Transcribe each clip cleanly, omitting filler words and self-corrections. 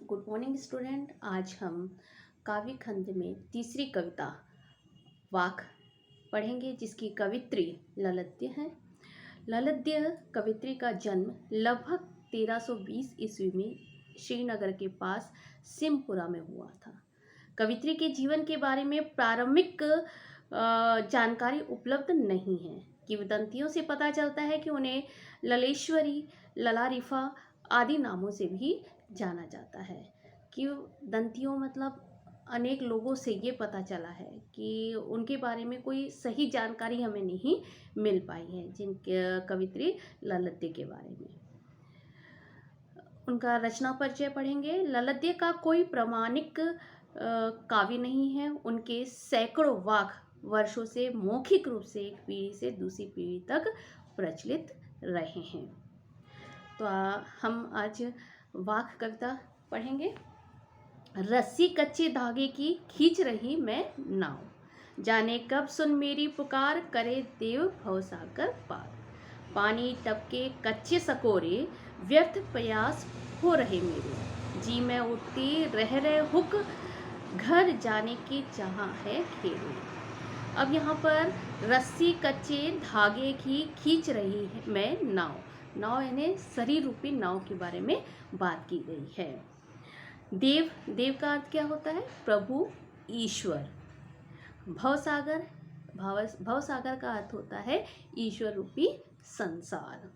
Good morning student. आज हम काव्य खंड में तीसरी कविता वाक पढ़ेंगे, जिसकी कवित्री ललद्य है। ललद्य कवित्री का जन्म लगभग 1320 ईस्वी में श्रीनगर के पास सिमपुरा में हुआ था। कवित्री के जीवन के बारे में प्रारंभिक जानकारी उपलब्ध नहीं है। किंवदंतियों से पता चलता है कि उन्हें ललेश्वरी, ललारिफा आदि नामों से भी जाना जाता है। किंवदंतियों मतलब अनेक लोगों से ये पता चला है कि उनके बारे में कोई सही जानकारी हमें नहीं मिल पाई है, जिन कवित्री ललद्य के बारे में। उनका रचना परिचय पढ़ेंगे। ललद्य का कोई प्रमाणिक काव्य नहीं है। उनके सैकड़ों वाक वर्षों से मौखिक रूप से एक पीढ़ी से दूसरी पीढ़ी तक प्रचलित रहे हैं। तो हम आज वाक कविता पढ़ेंगे। रस्सी कच्चे धागे की खींच रही मैं नाव, जाने कब सुन मेरी पुकार, करे देव भवसागर पार। पानी टपके कच्चे सकोरे, व्यर्थ प्रयास हो रहे मेरे, जी मैं उठती रह रहे हुक, घर जाने की चाह है खेरे। अब यहाँ पर रस्सी कच्चे धागे की खींच रही है मैं नाव, नाव यानी शरीर रूपी नाव के बारे में बात की गई है। देव, देव का अर्थ क्या होता है? प्रभु, ईश्वर। भवसागर, भवसागर का अर्थ होता है ईश्वर रूपी संसार।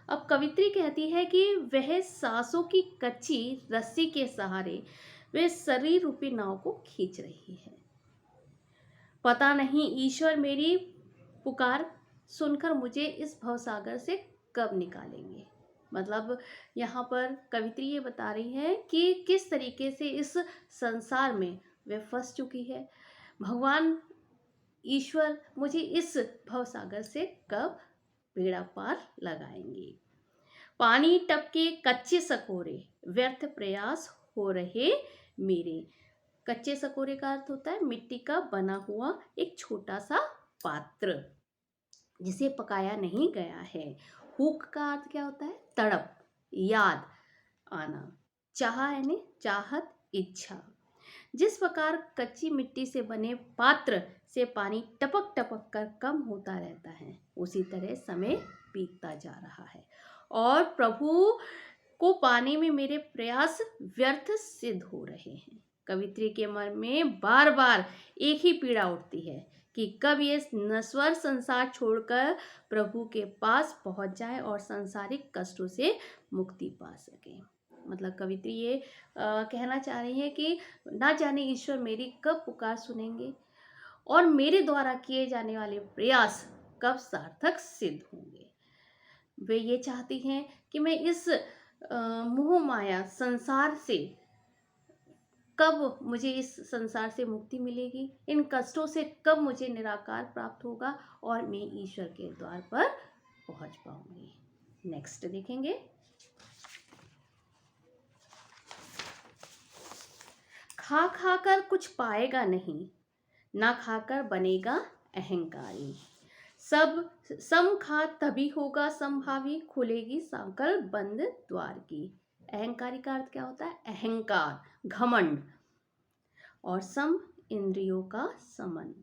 अब कवित्री कहती है कि वह सांसों की कच्ची रस्सी के सहारे वे शरीर रूपी नाव को खींच रही है। पता नहीं ईश्वर मेरी पुकार सुनकर मुझे इस भवसागर से कब निकालेंगे। मतलब यहाँ पर कवित्री ये बता रही है कि किस तरीके से इस संसार में वे फंस चुकी है। भगवान ईश्वर मुझे इस भवसागर से कब बेड़ा पार लगाएंगे। पानी टपके कच्चे सकोरे, व्यर्थ प्रयास हो रहे मेरे। कच्चे सकोरे का अर्थ होता है मिट्टी का बना हुआ एक छोटा सा पात्र जिसे पकाया नहीं गया है। हुक का अर्थ क्या होता है? तड़प, याद आना। चाह यानी चाहत, इच्छा। जिस प्रकार कच्ची मिट्टी से बने पात्र से पानी टपक टपक कर कम होता रहता है, उसी तरह समय बीतता जा रहा है और प्रभु को पाने में मेरे प्रयास व्यर्थ सिद्ध हो रहे हैं। कवित्री के मन में बार बार एक ही पीड़ा उठती है कि कब ये नश्वर संसार छोड़कर प्रभु के पास पहुंच जाए और सांसारिक कष्टों से मुक्ति पा सके। मतलब कवित्री ये कहना चाह रही है कि ना जाने ईश्वर मेरी कब पुकार सुनेंगे और मेरे द्वारा किए जाने वाले प्रयास कब सार्थक सिद्ध होंगे। वे ये चाहती हैं कि मैं इस मोह माया संसार से कब मुझे इस संसार से मुक्ति मिलेगी, इन कष्टों से कब मुझे निराकार प्राप्त होगा और मैं ईश्वर के द्वार पर पहुंच पाऊंगी। नेक्स्ट देखेंगे। खा खाकर कुछ पाएगा नहीं, ना खाकर बनेगा अहंकारी। सब सम खा तभी होगा संभावी, खुलेगी सांकल बंद द्वार की। अहंकारी का अर्थ क्या होता है? अहंकार, घमंड। और सम इंद्रियों का समन,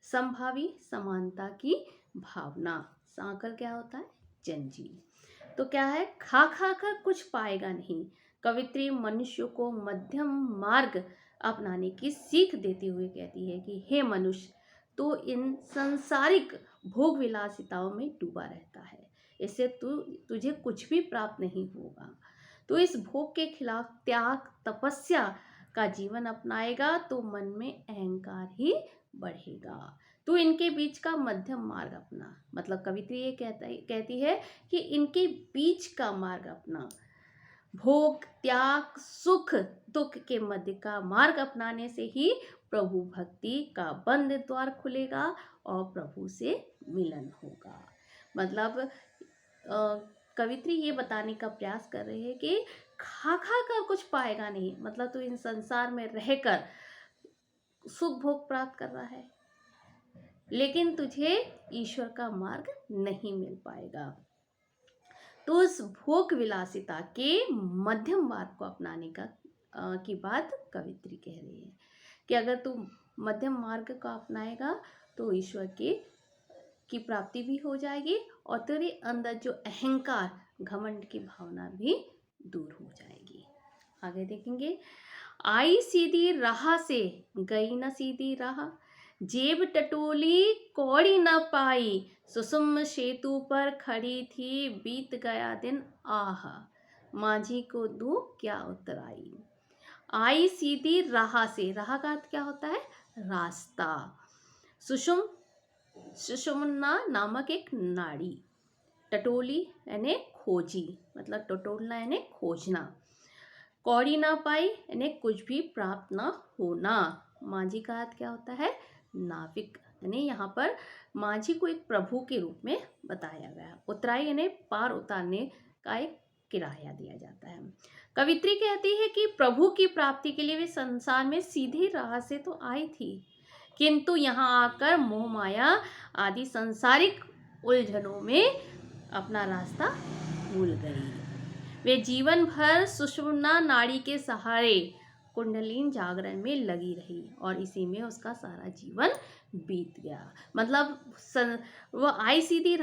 संभावी समानता की भावना। सांकल क्या होता है? जंजीर। तो क्या है? खा खा कर कुछ पाएगा नहीं। कवित्री मनुष्य को मध्यम मार्ग अपनाने की सीख देते हुए कहती है कि हे मनुष्य, तो इन सांसारिक भोग विलासिताओं में डूबा रहता है, इससे तुझे कुछ भी प्राप्त नहीं होगा। तो इस भोग के खिलाफ त्याग, तपस्या का जीवन अपनाएगा तो मन में अहंकार ही बढ़ेगा। तो इनके बीच का मध्यम मार्ग अपना। मतलब कवित्री ये कहती है कि इनके बीच का मार्ग अपना। भोग, त्याग, सुख, दुख के मध्य का मार्ग अपनाने से ही प्रभु भक्ति का बंद द्वार खुलेगा और प्रभु से मिलन होगा। मतलब कवित्री ये बताने का प्रयास कर रही है कि खा खा कर कुछ पाएगा नहीं। मतलब तू इन संसार में रहकर सुख भोग प्राप्त कर रहा है, लेकिन तुझे ईश्वर का मार्ग नहीं मिल पाएगा। तो उस भोग विलासिता के मध्यम मार्ग को अपनाने का की बात कवित्री कह रही है कि अगर तू मध्यम मार्ग को अपनाएगा तो ईश्वर की प्राप्ति भी हो जाएगी और तेरे अंदर जो अहंकार घमंड की भावना भी दूर हो जाएगी। आगे देखेंगे, आई सीधी राह से गई न सीधी राह, जेब टटोली कौड़ी न पाई, सुषुम्न सेतु पर खड़ी थी बीत गया दिन आह, माझी को दू क्या उतराई। आई सीधी राह से, राह का अर्थ क्या होता है, रास्ता। सुषुम्ना नामक एक नाड़ी, टटोली यानी खोजी, मतलब टटोलना यानी खोजना, कौड़ी ना पाई यानी कुछ भी प्राप्त ना होना। माझी का अर्थ क्या होता है, नाविक, यानी यहाँ पर माझी को एक प्रभु के रूप में बताया गया। उतराई यानी पार उतारने का एक किराया दिया जाता है। कवित्री कहती है कि प्रभु की प्राप्ति के लिए वे संसार में सीधी राह से तो आई थी, किंतु यहाँ आकर मोह माया आदि सांसारिक उलझनों में अपना रास्ता भूल गई। वे जीवन भर सुषुम्ना नाड़ी के सहारे कुंडलीन जागरण में लगी रही और इसी में उसका सारा जीवन बीत गया। मतलब वो आई सीधी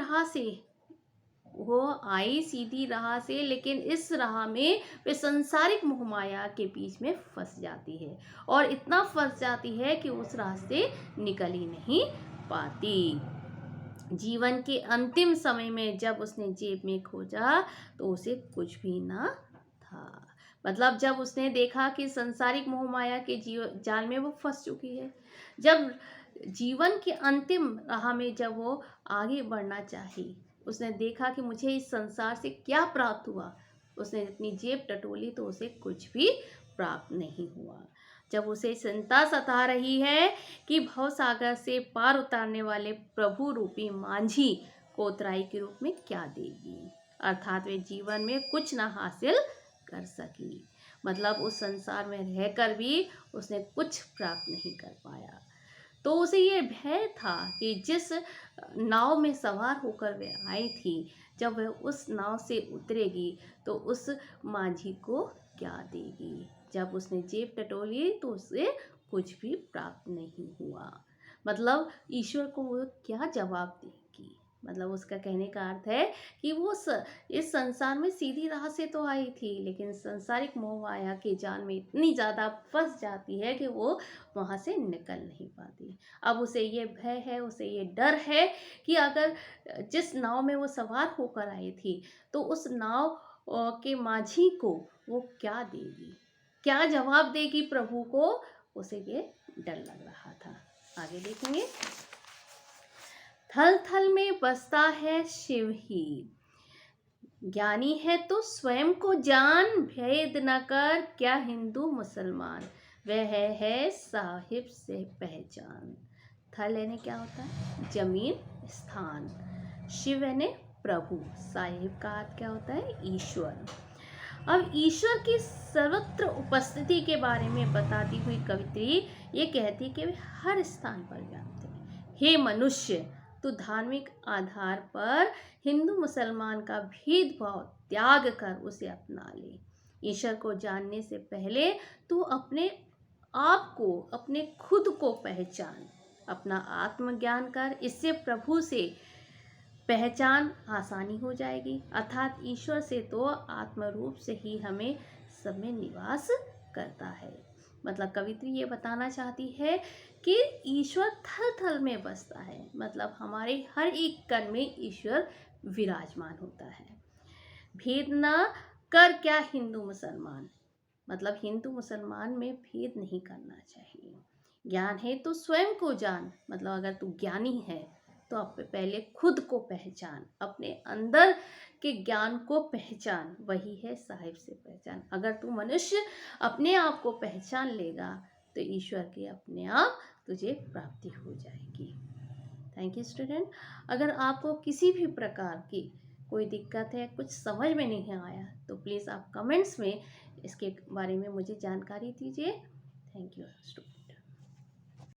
राह से, लेकिन इस राह में वे संसारिक मोह माया के बीच में फंस जाती है और इतना फंस जाती है कि उस रास्ते निकल ही नहीं पाती। जीवन के अंतिम समय में जब उसने जेब में खोजा तो उसे कुछ भी ना था। मतलब जब उसने देखा कि संसारिक मोह माया के जाल में वो फंस चुकी है, जब जीवन के अंतिम राह में जब वो आगे बढ़ना चाही, उसने देखा कि मुझे इस संसार से क्या प्राप्त हुआ, उसने अपनी जेब टटोली तो उसे कुछ भी प्राप्त नहीं हुआ। जब उसे चिंता सता रही है कि भव सागर से पार उतारने वाले प्रभु रूपी माझी को उतराई के रूप में क्या देगी, अर्थात वे जीवन में कुछ ना हासिल कर सकी। मतलब उस संसार में रहकर भी उसने कुछ प्राप्त नहीं कर पाया। तो उसे ये भय था कि जिस नाव में सवार होकर वह आई थी, जब वह उस नाव से उतरेगी तो उस माझी को क्या देगी। जब उसने जेब टटोली तो उसे कुछ भी प्राप्त नहीं हुआ। मतलब ईश्वर को वो क्या जवाब देगी। मतलब उसका कहने का अर्थ है कि वो इस संसार में सीधी राह से तो आई थी, लेकिन संसारिक मोह माया के जाल में इतनी ज़्यादा फंस जाती है कि वो वहाँ से निकल नहीं पाती। अब उसे ये भय है, उसे ये डर है कि अगर जिस नाव में वो सवार होकर आई थी तो उस नाव के माझी को वो क्या देगी, क्या जवाब देगी प्रभु को, उसे ये डर लग रहा था। आगे देखेंगे, थल थल में बसता है शिव ही, ज्ञानी है तो स्वयं को जान, भेद न कर क्या हिंदू मुसलमान, वह है साहिब से पहचान। थल यानी क्या होता है, जमीन, स्थान। शिव यानी प्रभु, साहिब का अर्थ क्या होता है, ईश्वर। अब ईश्वर की सर्वत्र उपस्थिति के बारे में बताती हुई कवित्री ये कहती कि वे हर स्थान पर व्याप्त हैं। हे मनुष्य, तू धार्मिक आधार पर हिंदू मुसलमान का भेदभाव त्याग कर उसे अपना ले। ईश्वर को जानने से पहले तू अपने आप को, अपने खुद को पहचान, अपना आत्मज्ञान कर। इससे प्रभु से पहचान आसानी हो जाएगी, अर्थात ईश्वर से तो आत्मरूप से ही हमें सब में निवास करता है। मतलब कवित्री ये बताना चाहती है कि ईश्वर थल थल में बसता है, मतलब हमारे हर एक कण में ईश्वर विराजमान होता है। भेद न कर क्या हिंदू मुसलमान, मतलब हिंदू मुसलमान में भेद नहीं करना चाहिए। ज्ञान है तो स्वयं को जान, मतलब अगर तू ज्ञानी है तो आप पहले खुद को पहचान, अपने अंदर के ज्ञान को पहचान, वही है साहिब से पहचान। अगर तू मनुष्य अपने आप को पहचान लेगा तो ईश्वर की अपने आप तुझे प्राप्ति हो जाएगी। Thank you student. अगर आपको किसी भी प्रकार की कोई दिक्कत है, कुछ समझ में नहीं आया, तो प्लीज़ आप कमेंट्स में इसके बारे में मुझे जानकारी दीजिए। Thank you student.